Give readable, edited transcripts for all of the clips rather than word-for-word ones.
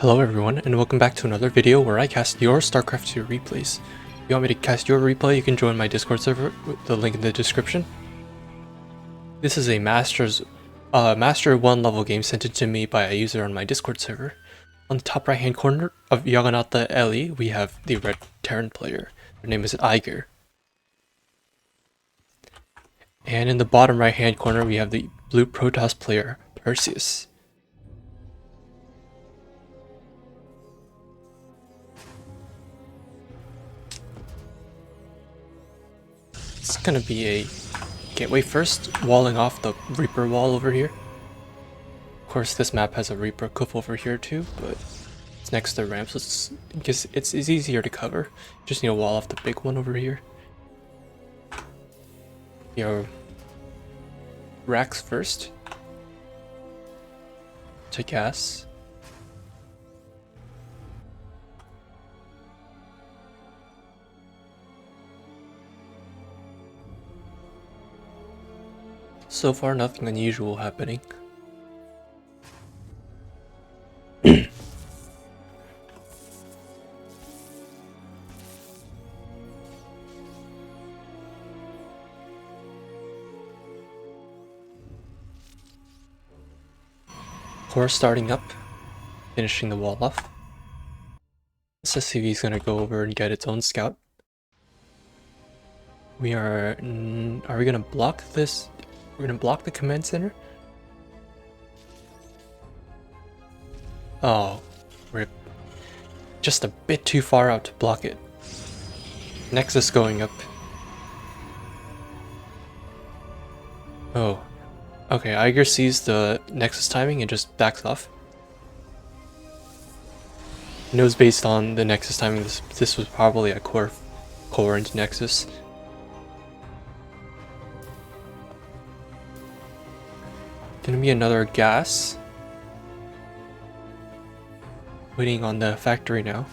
Hello everyone, and welcome back to another video where I cast your StarCraft 2 replays. If you want me to cast your replay, you can join my Discord server with the link in the description. This is a Master 1 level game sent in to me by a user on my Discord server. On the top right hand corner of Jagannatha Ellie, we have the red Terran player. Her name is Eiger. And in the bottom right hand corner, we have the blue Protoss player, Perseus. It's gonna be a gateway first, walling off the Reaper wall over here. Of course, this map has a Reaper cliff over here too, but it's next to the ramp, so it's easier to cover. Just need to wall off the big one over here. Your racks first to gas. So far, nothing unusual happening. Core starting up, finishing the wall off. This SCV is gonna go over and get its own scout. Are we gonna block this? We're gonna block the command center? Oh, we're just a bit too far out to block it. Nexus going up. Oh, okay, Eiger sees the Nexus timing and just backs off. He knows based on the Nexus timing this was probably a core into Nexus. Gonna be another gas. Waiting on the factory now.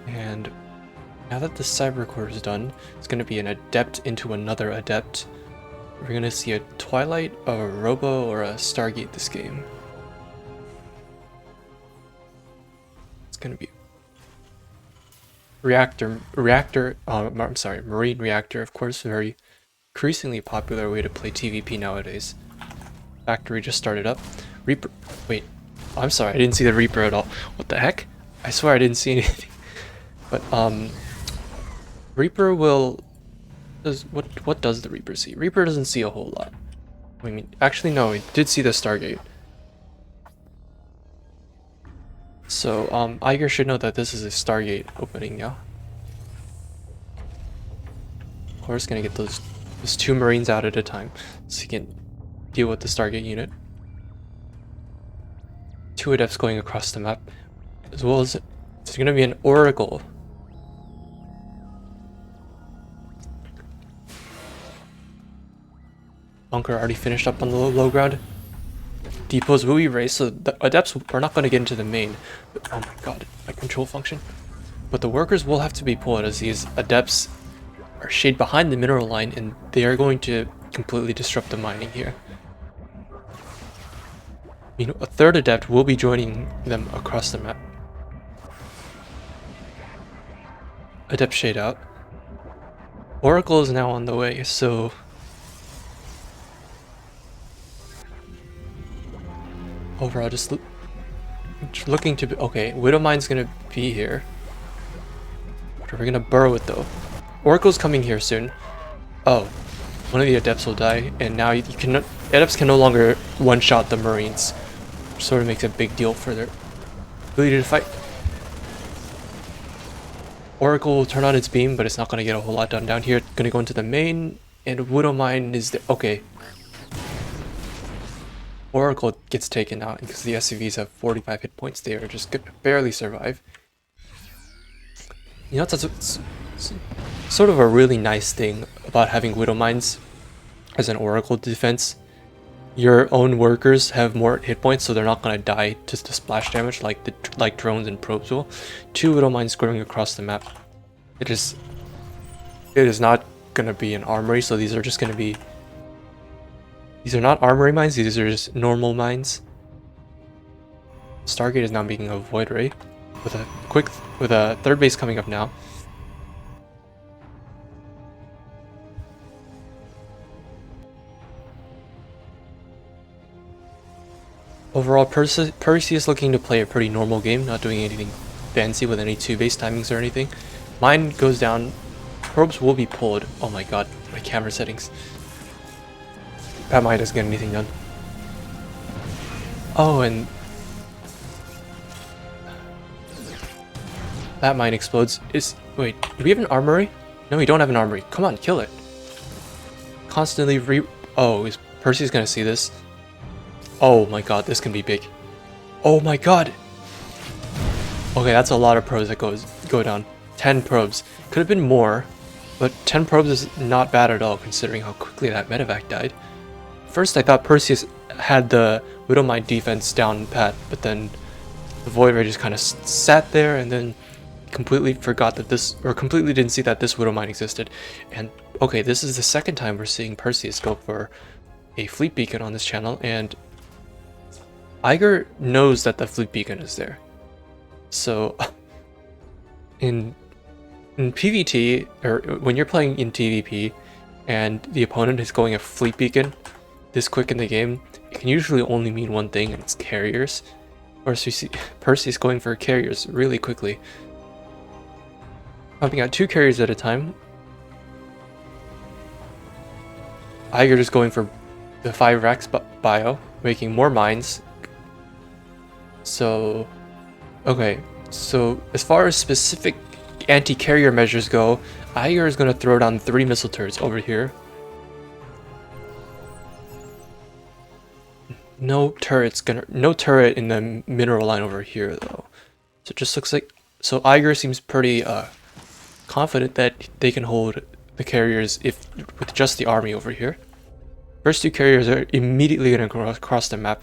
And now that the cyber core is done, it's gonna be an adept into another adept. We're gonna see a Twilight, a Robo, or a Stargate this game. It's gonna be Marine reactor, of course, very increasingly popular way to play TVP nowadays. Factory just started up. Reaper, wait, I'm sorry, I didn't see the Reaper at all. What the heck? I swear I didn't see anything. But Reaper will what does the Reaper see? Reaper doesn't see a whole lot. I mean, actually no, it did see the Stargate. So Eiger should know that this is a Stargate opening now. Of course, gonna get those two Marines out at a time, so he can deal with the Stargate unit. Two adepts going across the map, as well as there's gonna be an Oracle. Bunker already finished up on the low ground. Depots will be raised, so the adepts are not going to get into the main. But, oh my god, my control function. But the workers will have to be pulled, as these adepts are shade behind the mineral line, and they are going to completely disrupt the mining here. You know, a third adept will be joining them across the map. Adept shade out. Oracle is now on the way, so overall just looking to be okay. Widowmine's gonna be here. We're gonna burrow it though. Oracle's coming here soon. Oh, one of the adepts will die, and now adepts can no longer one-shot the Marines. Sort of makes a big deal for their ability to fight. Oracle will turn on its beam, but it's not going to get a whole lot done down here. It's going to go into the main, and Widowmine is there. Okay. Oracle gets taken out because the SCVs have 45 hit points. They are just going to barely survive. You know, it's sort of a really nice thing about having Widowmines as an Oracle defense. Your own workers have more hit points, so they're not gonna die to the splash damage like drones and probes will. Two Widowmines going across the map. It is not gonna be an armory, so these are just gonna be. These are not armory mines. These are just normal mines. Stargate is now making a Void Ray with a third base coming up now. Overall, Perseus looking to play a pretty normal game, not doing anything fancy with any 2-base timings or anything. Mine goes down, probes will be pulled. Oh my god, my camera settings. That mine doesn't get anything done. Oh, and that mine explodes. Wait, do we have an armory? No, we don't have an armory. Come on, kill it. Constantly oh, is Perseus gonna see this? Oh my god, this can be big. Oh my god! Okay, that's a lot of probes that go down. 10 probes. Could have been more, but 10 probes is not bad at all considering how quickly that medevac died. First I thought Perseus had the Widowmine defense down pat, but then the Void Ray just kind of sat there and then completely forgot that completely didn't see that this Widowmine existed. And okay, this is the second time we're seeing Perseus go for a fleet beacon on this channel, and Eiger knows that the fleet beacon is there. So in PvT, or when you're playing in TvP and the opponent is going a fleet beacon this quick in the game, it can usually only mean one thing, and it's carriers. Of course, you see Perseus going for carriers really quickly, pumping out 2 carriers at a time. Eiger just going for the 5 racks bio, making more mines. So, okay, so as far as specific anti-carrier measures go, Eiger is going to throw down 3 missile turrets over here. No turret in the mineral line over here though. So it just looks like, so Eiger seems pretty confident that they can hold the carriers with just the army over here. First 2 carriers are immediately going to cross the map.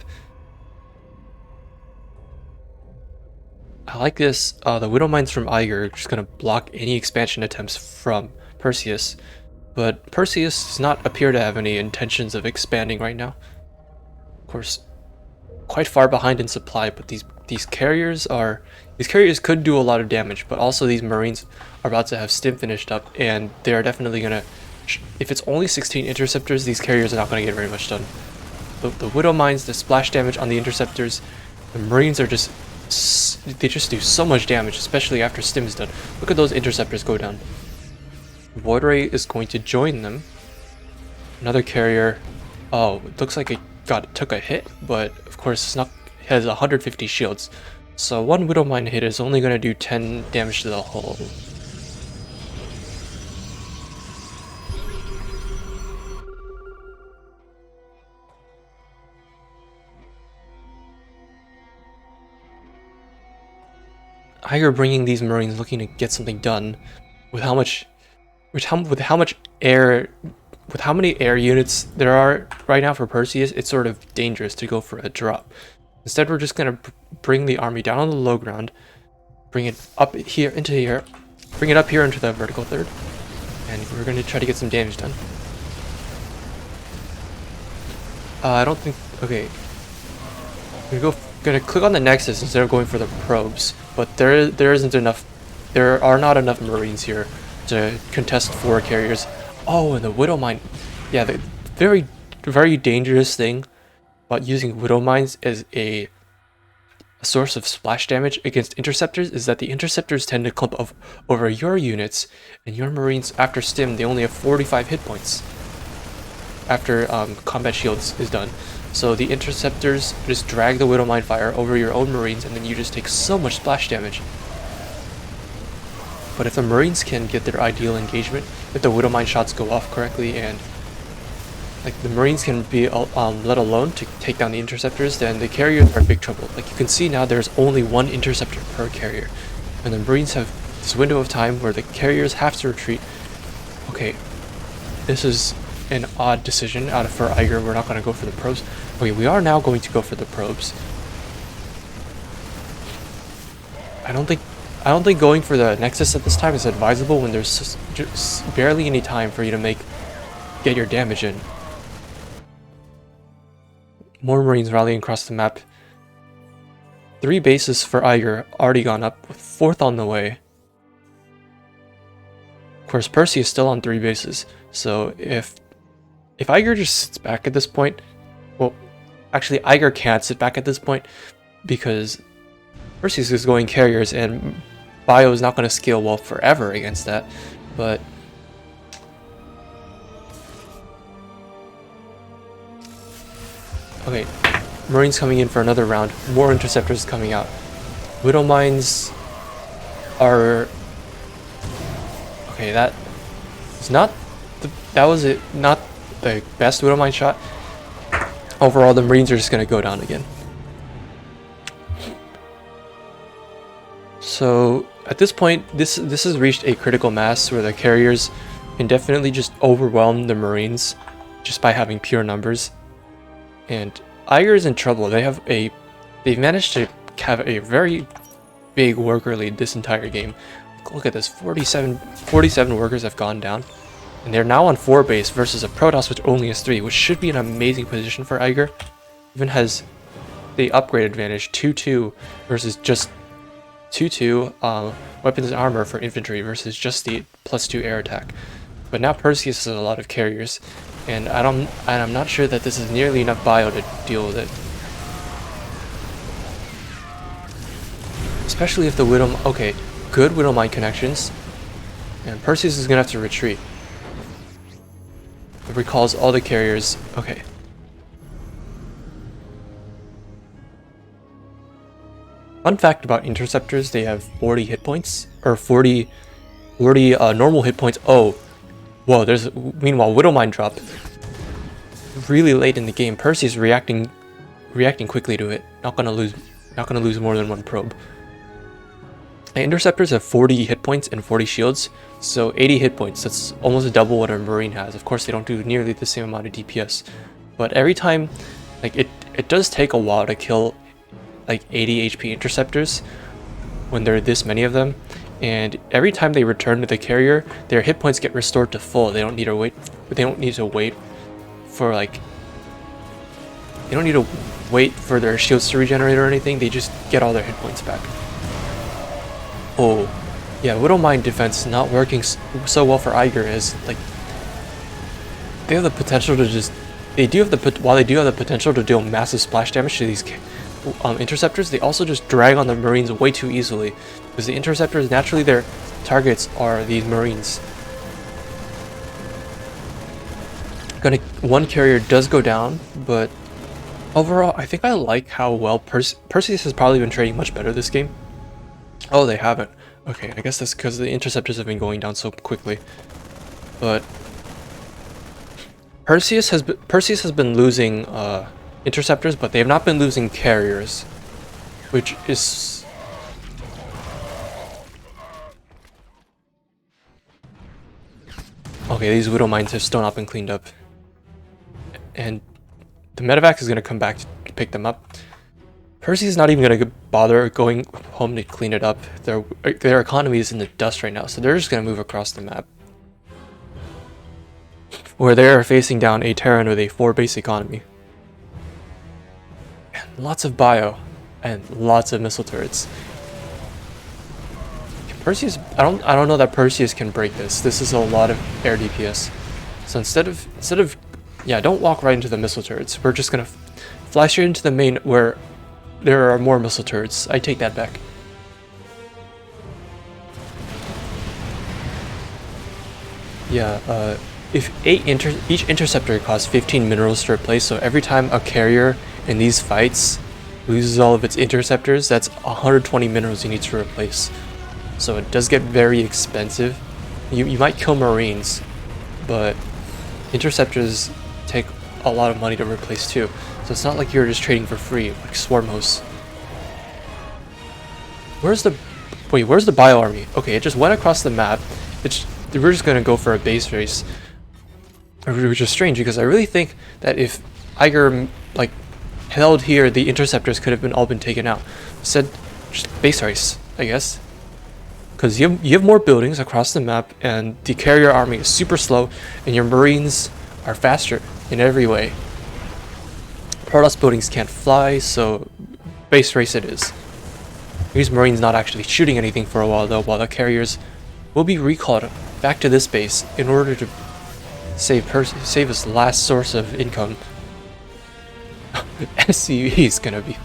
I like this. The Widow Mines from Eiger are just going to block any expansion attempts from Perseus. But Perseus does not appear to have any intentions of expanding right now. Of course, quite far behind in supply, but these carriers could do a lot of damage, but also these Marines are about to have stim finished up, and they are definitely going to, if it's only 16 interceptors, these carriers are not going to get very much done. The Widow Mines, the splash damage on the interceptors, the Marines are just, they just do so much damage, especially after stim is done. Look at those interceptors go down. Void Ray is going to join them. Another carrier. Oh, it looks like it took a hit, but of course it has 150 shields. So one Widow Mine hit is only going to do 10 damage to the hull. Eiger bringing these Marines looking to get something done with how many air units there are right now for Perseus. It's sort of dangerous to go for a drop. Instead, we're just gonna bring the army down on the low ground, bring it up here into here, bring it up here into the vertical third, and we're gonna try to get some damage done. I don't think. Okay, we're gonna click on the Nexus instead of going for the probes, but there isn't enough. There are not enough Marines here to contest 4 carriers. Oh, and the Widow Mine. Yeah, the very, very dangerous thing about using Widow Mines as a source of splash damage against interceptors is that the interceptors tend to clump over your units, and your Marines, after stim, they only have 45 hit points after combat shields is done. So the interceptors just drag the Widow Mine fire over your own Marines, and then you just take so much splash damage. But if the Marines can get their ideal engagement, if the Widow Mine shots go off correctly, and like the Marines can be let alone to take down the interceptors, then the carriers are in big trouble. Like you can see now, there's only 1 interceptor per carrier, and the Marines have this window of time where the carriers have to retreat. Okay, this is an odd decision for Eiger. We're not going to go for the probes. Okay, we are now going to go for the probes. I don't think going for the Nexus at this time is advisable when there's just barely any time for you to get your damage in. More Marines rallying across the map. 3 bases for Eiger already gone up, with 4th on the way. Of course, Perseus is still on 3 bases, so if Eiger just sits back at this point, well, actually Eiger can't sit back at this point because Perseus is going carriers and Bio is not going to scale well forever against that, but okay, Marines coming in for another round, more interceptors coming out. Widow Mines are okay. That was not not the best Widow Mine shot. Overall, the Marines are just gonna go down again. So at this point, this has reached a critical mass where the carriers can definitely just overwhelm the Marines just by having pure numbers. And Eiger is in trouble. They've managed to have a very big worker lead this entire game. Look at this, 47 workers have gone down. And they're now on 4 base versus a Protoss which only has 3, which should be an amazing position for Eiger. Even has the upgrade advantage, 2-2 versus just 2-2 weapons and armor for infantry versus just the +2 air attack. But now Perseus has a lot of carriers, and I'm not sure that this is nearly enough bio to deal with it. Especially if the Widow... Okay, good Widow Mine connections. And Perseus is going to have to retreat. It recalls all the carriers. Okay. Fun fact about interceptors, they have 40 hit points. Or 40 normal hit points. Oh. Whoa, meanwhile, Widow Mine dropped really late in the game. Perseus reacting quickly to it. Not gonna lose more than 1 probe. Interceptors have 40 hit points and 40 shields, so 80 hit points. That's almost double what a Marine has. Of course, they don't do nearly the same amount of DPS, but every time, like it does take a while to kill like 80 HP interceptors when there are this many of them, and every time they return to the carrier, their hit points get restored to full. They don't need to wait. They don't need to wait for like. They don't need to wait for their shields to regenerate or anything. They just get all their hit points back. Oh, yeah, Widow Mine defense not working so well for Eiger is like they have the potential to just while they do have the potential to deal massive splash damage to these interceptors, they also just drag on the Marines way too easily because the interceptors naturally their targets are these Marines. One carrier does go down, but overall I think I like how well Perseus has probably been trading much better this game. Oh, they haven't. Okay, I guess that's because the interceptors have been going down so quickly. But Perseus has been losing interceptors, but they have not been losing carriers, which is okay. These Widow Mines have still not been cleaned up, and the medevac is going to come back to pick them up. Perseus is not even going to bother going home to clean it up. Their economy is in the dust right now, so they're just going to move across the map. Where they are facing down a Terran with a 4 base economy. And lots of bio, and lots of missile turrets. Perseus, I don't know that Perseus can break this. This is a lot of air DPS. So instead of yeah, don't walk right into the missile turrets. We're just going to fly straight into the main where there are more missile turrets. I take that back. Yeah, if each interceptor costs 15 minerals to replace, so every time a carrier in these fights loses all of its interceptors, that's 120 minerals you need to replace. So it does get very expensive. You might kill Marines, but interceptors take a lot of money to replace too. So it's not like you're just trading for free, like Swarm Hosts. Where's the bio army? Okay, it just went across the map. We're just gonna go for a base race, which is strange because I really think that if Eiger like held here, the interceptors could have all been taken out. Instead, just base race, I guess, because you have more buildings across the map, and the carrier army is super slow, and your Marines are faster in every way. Protoss buildings can't fly, so base race it is. These Marines not actually shooting anything for a while though, while the carriers will be recalled back to this base in order to save his last source of income. SCV's gonna be...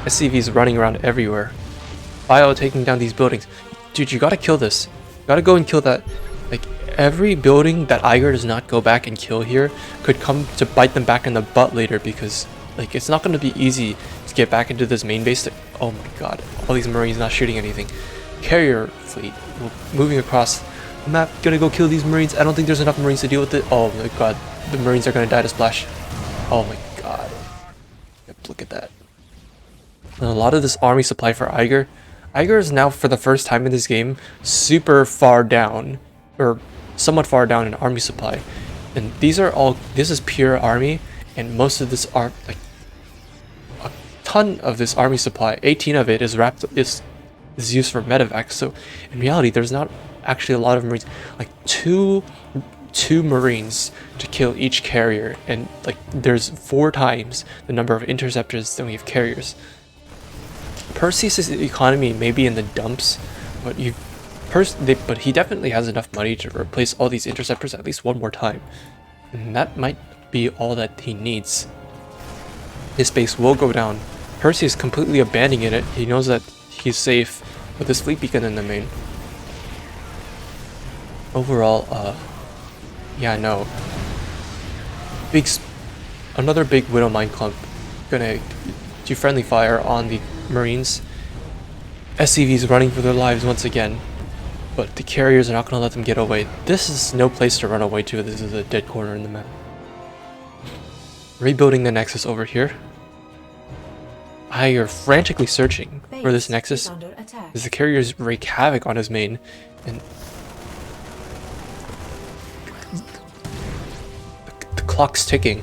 SCV's running around everywhere. Bio taking down these buildings. Dude, you gotta kill this. You gotta go and kill that. Like, every building that Eiger does not go back and kill here could come to bite them back in the butt later, because, like, it's not gonna be easy to get back into this main base. Oh my god, all these Marines not shooting anything. Carrier fleet moving across the map, gonna go kill these Marines. I don't think there's enough Marines to deal with it. Oh my god, the Marines are gonna die to splash. Oh my god. Yep, look at that. And a lot of this army supply for Eiger. Eiger is now, for the first time in this game, super far down, or somewhat far down in army supply. And this is pure army, and most of this are like a ton of this army supply. 18 of it is used for medevacs. So in reality, there's not actually a lot of Marines. Like two Marines to kill each carrier, and like there's 4 times the number of interceptors than we have carriers. Perseus' economy may be in the dumps, but but he definitely has enough money to replace all these interceptors at least one more time, and that might be all that he needs. His base will go down. Perseus completely abandoning it. He knows that he's safe with his fleet beacon in the main. Overall, yeah, no. Another big Widow Mine clump gonna do friendly fire on the Marines. SCV's running for their lives once again, but the carriers are not gonna let them get away. This is no place to run away to. This is a dead corner in the map. Rebuilding the Nexus over here. Eiger frantically searching for this Nexus as the carriers wreak havoc on his main, and the clock's ticking.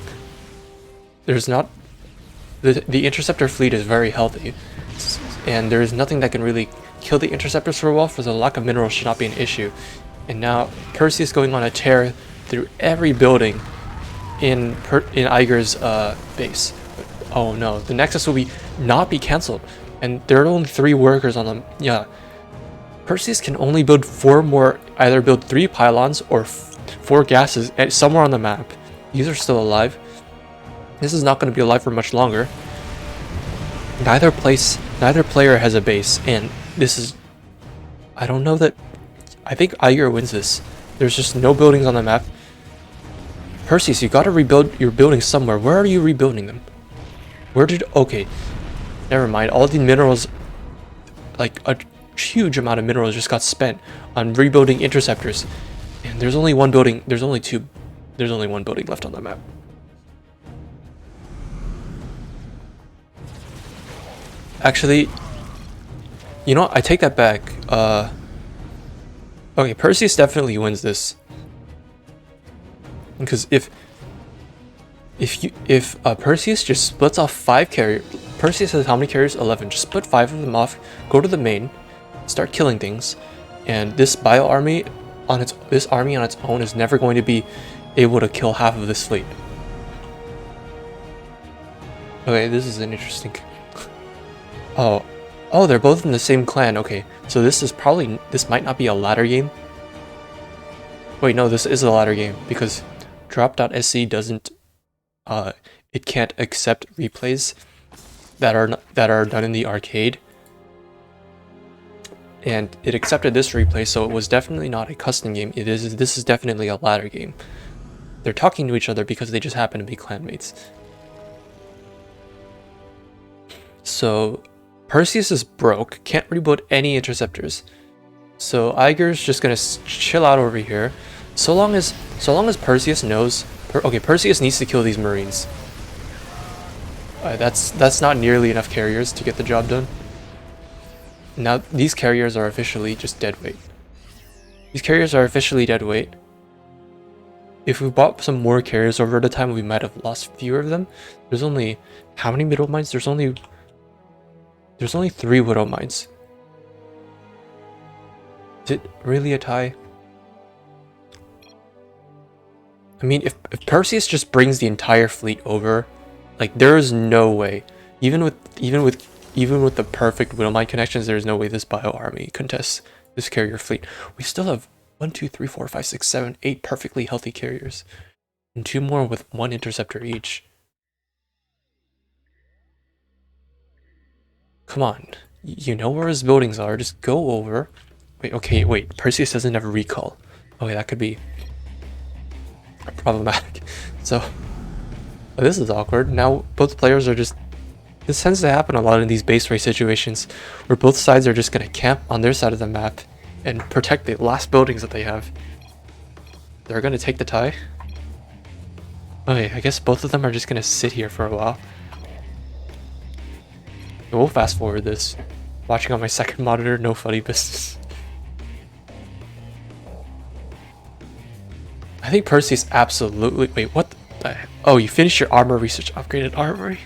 There's not... The interceptor fleet is very healthy, and there is nothing that can really kill the interceptors for a while, for the lack of minerals should not be an issue. And now Perseus going on a tear through every building in Eiger's base. But, oh no, the Nexus will not be cancelled, and there are only 3 workers on them. Yeah, Perseus can only build 4 more, either build 3 pylons or 4 gases somewhere on the map. These are still alive. This is not going to be alive for much longer. Neither player has a base, and this is... I don't know that... I think Eiger wins this. There's just no buildings on the map. Perseus, you gotta rebuild your buildings somewhere. Where are you rebuilding them? Okay. Never mind. All the minerals... Like, a huge amount of minerals just got spent on rebuilding interceptors. And there's only one building... There's only one building left on the map. Actually, you know what? I take that back. Okay, Perseus definitely wins this. Because if Perseus just splits off 5 carriers, Perseus has how many carriers? 11. Just split 5 of them off, go to the main, start killing things, and this army on its own is never going to be able to kill half of this fleet. Okay, this is an interesting... Oh, they're both in the same clan. Okay, so this might not be a ladder game. Wait, no, this is a ladder game, because drop.sc doesn't, it can't accept replays that are done in the arcade. And it accepted this replay, so it was definitely not a custom game. This is definitely a ladder game. They're talking to each other because they just happen to be clanmates. So Perseus is broke, can't rebuild any interceptors. So Eiger's just gonna chill out over here. So long as Perseus knows, okay, Perseus needs to kill these Marines. That's not nearly enough carriers to get the job done. Now these carriers are officially just dead weight. These carriers are officially dead weight. If we bought some more carriers over the time, we might have lost fewer of them. There's only how many middle mines? There's only 3 widow mines. Is it really a tie? I mean, if Perseus just brings the entire fleet over, like, there is no way. Even with even with the perfect Widowmine connections, there's no way this bio army contests this carrier fleet. We still have 1, 2, 3, 4, 5, 6, 7, 8 perfectly healthy carriers. And 2 more with 1 interceptor each. Come on. You know where his buildings are. Just go over. Wait, okay, wait. Perseus doesn't have a recall. Okay, that could be problematic. So, this is awkward. Now, both players are just... This tends to happen a lot in these base race situations, where both sides are just going to camp on their side of the map and protect the last buildings that they have. They're going to take the tie. Okay, I guess both of them are just going to sit here for a while. We'll fast forward this. Watching on my second monitor, no funny business. I think Perseus absolutely... Wait, what the... Oh, you finished your armor research. Upgraded armory?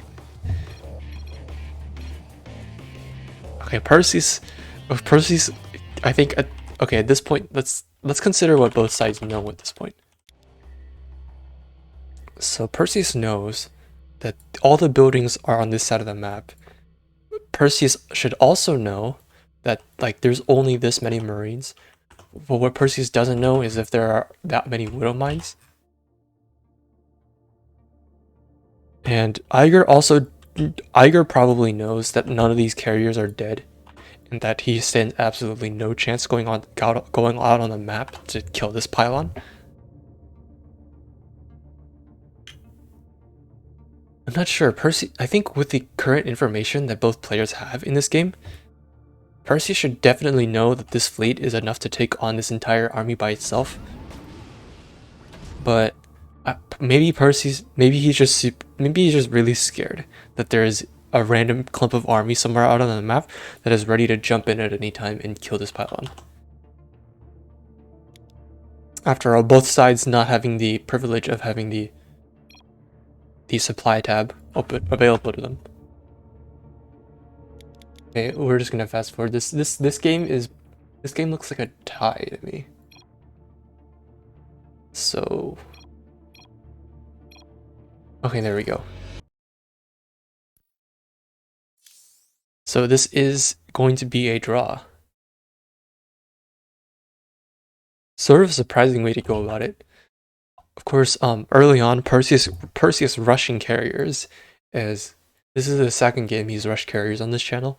Okay, Perseus, I think. Okay, at this point, let's consider what both sides know at this point. So Perseus knows that all the buildings are on this side of the map. Perseus should also know that like there's only this many Marines. But what Perseus doesn't know is if there are that many Widow Mines. And Eiger probably knows that none of these carriers are dead, and that he stands absolutely no chance going out on the map to kill this pylon. I'm not sure. I think with the current information that both players have in this game, Perseus should definitely know that this fleet is enough to take on this entire army by itself. But maybe he's just really scared that there is a random clump of army somewhere out on the map that is ready to jump in at any time and kill this pylon. After all, both sides not having the privilege of having the supply tab available to them. Okay, we're just gonna fast forward. This game looks like a tie to me. So okay, there we go. So this is going to be a draw. Sort of a surprising way to go about it. Of course, early on, Perseus rushing carriers, as this is the second game he's rushed carriers on this channel.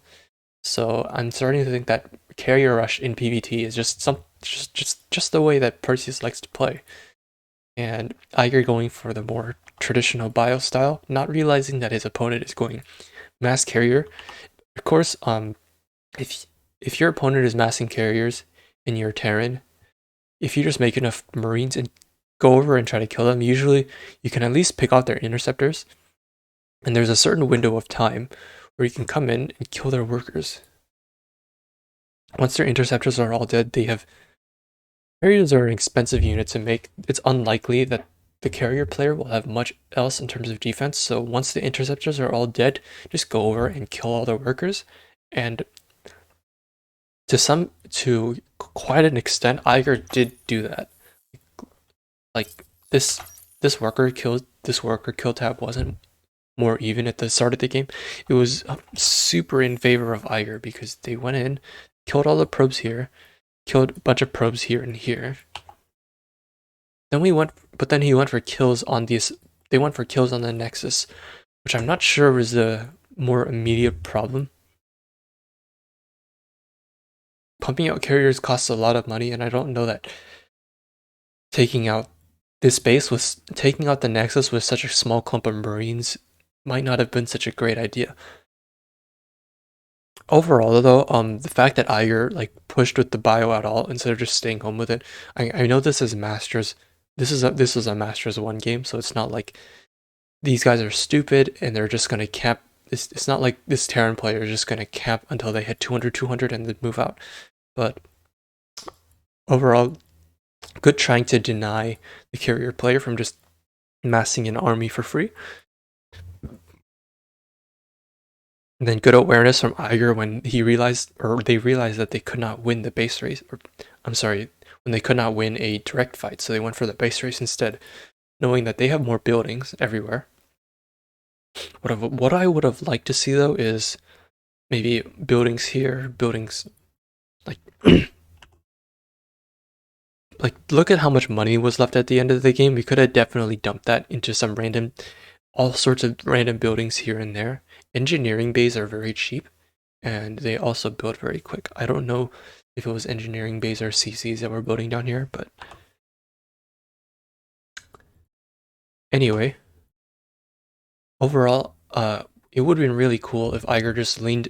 So I'm starting to think that carrier rush in PvT is just the way that Perseus likes to play. And Eiger going for the more traditional bio style, not realizing that his opponent is going mass carrier. Of course, if your opponent is massing carriers and you're Terran, if you just make enough Marines and go over and try to kill them, usually you can at least pick out their interceptors. And there's a certain window of time where you can come in and kill their workers. Once their interceptors are all dead, they have... Carriers are an expensive unit to make. It's unlikely that the carrier player will have much else in terms of defense, so once the interceptors are all dead, just go over and kill all their workers. And to quite an extent, Eiger did do that. Like this worker kill tab wasn't more even at the start of the game. It was super in favor of Eiger because they went in, killed all the probes here, killed a bunch of probes here and here. Then he went for kills on these. They went for kills on the Nexus, which I'm not sure was the more immediate problem. Pumping out carriers costs a lot of money, and I don't know that taking out the Nexus with such a small clump of Marines might not have been such a great idea. Overall, though, the fact that Eiger like pushed with the bio at all instead of just staying home with it, I know this is Masters. This is a Masters 1 game, so it's not like these guys are stupid and they're just gonna camp. It's not like this Terran player is just gonna camp until they hit 200 and then move out. But overall, good trying to deny the carrier player from just massing an army for free. And then good awareness from Eiger when they realized that they could not win the base race. When they could not win a direct fight, so they went for the base race instead, knowing that they have more buildings everywhere. What I would have liked to see though is maybe buildings here, buildings like like look at how much money was left at the end of the game. We could have definitely dumped that into some random, all sorts of random buildings here and there. Engineering bays are very cheap, and they also build very quick. I don't know if it was engineering bays or CCs that were building down here, but anyway, overall, it would have been really cool if Eiger just leaned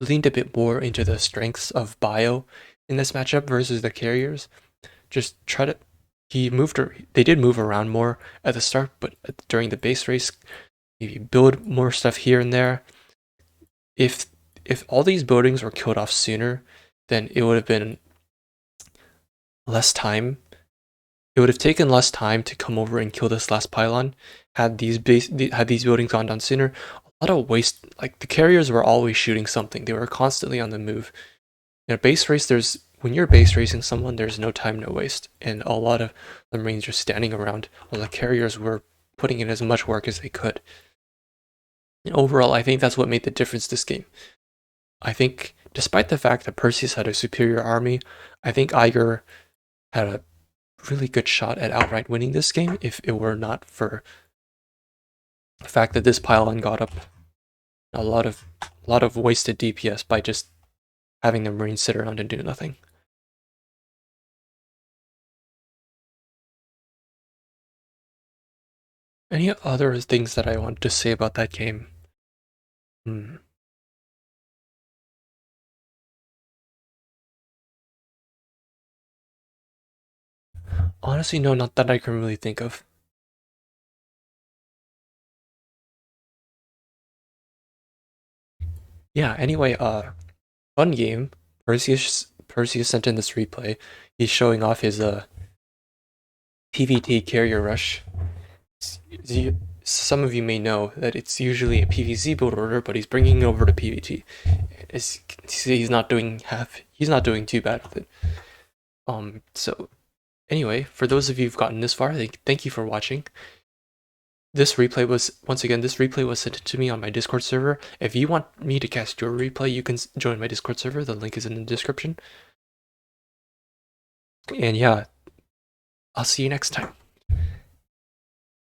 a bit more into the strengths of Bio in this matchup versus the carriers. Just try to they did move around more at the start, but during the base race, maybe build more stuff here and there. If all these buildings were killed off sooner, then it would have been less time. It would have taken less time to come over and kill this last pylon. Had these buildings gone down sooner, a lot of waste. Like the carriers were always shooting something. They were constantly on the move. In a base race, when you're base racing someone, there's no time, no waste, and a lot of the Marines are standing around while the carriers were putting in as much work as they could. And overall, I think that's what made the difference this game. I think, despite the fact that Perseus had a superior army, I think Eiger had a really good shot at outright winning this game if it were not for the fact that this pylon got up a lot of wasted DPS by just having the Marines sit around and do nothing. Any other things that I wanted to say about that game? Honestly, no, not that I can really think of. Yeah, anyway, fun game. Perseus sent in this replay. He's showing off his PvT carrier rush. Some of you may know that it's usually a PvZ build order, but he's bringing it over to PvT. He's not doing too bad with it. So anyway, for those of you who've gotten this far, thank you for watching. This replay was sent to me on my Discord server. If you want me to cast your replay, you can join my Discord server. The link is in the description. And yeah, I'll see you next time.